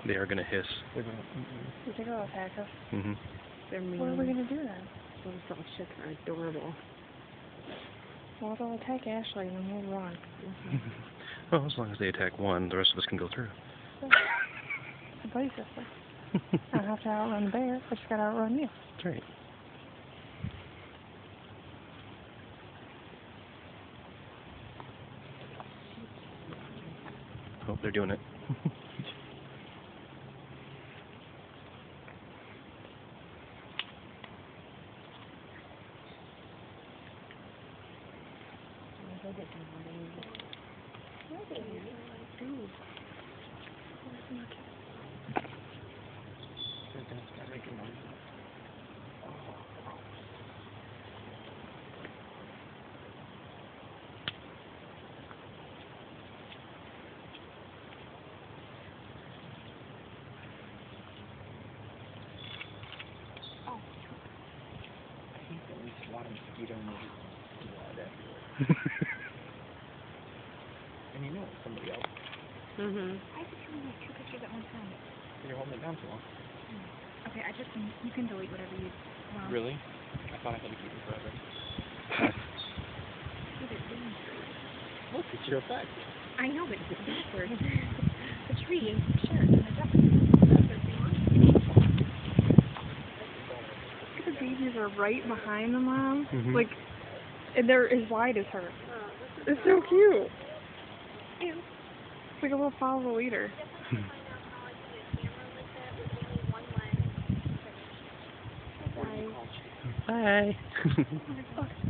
They are going to hiss. You think they'll attack us? Mm-hmm. They're mean. What are we going to do then? What if something shit are adorable? Well, they'll attack Ashley and then we'll run. Well, as long as they attack one, the rest of us can go through. It's a buddy system. I don't have to outrun the bear. I just got to outrun you. That's right. Oh, they're doing it. And you know it's somebody else. Why is it showing like two pictures at one time? You're holding it down too long. Okay, you can delete whatever you want. Really? I thought I had to keep it forever. Look, it's your effect. I know, but it's backwards. The tree, sure, and the duck. The babies are right behind the mom. Mm-hmm. Like, and they're as wide as her. It's so cute. It's like a little follow the leader. Bye. Bye.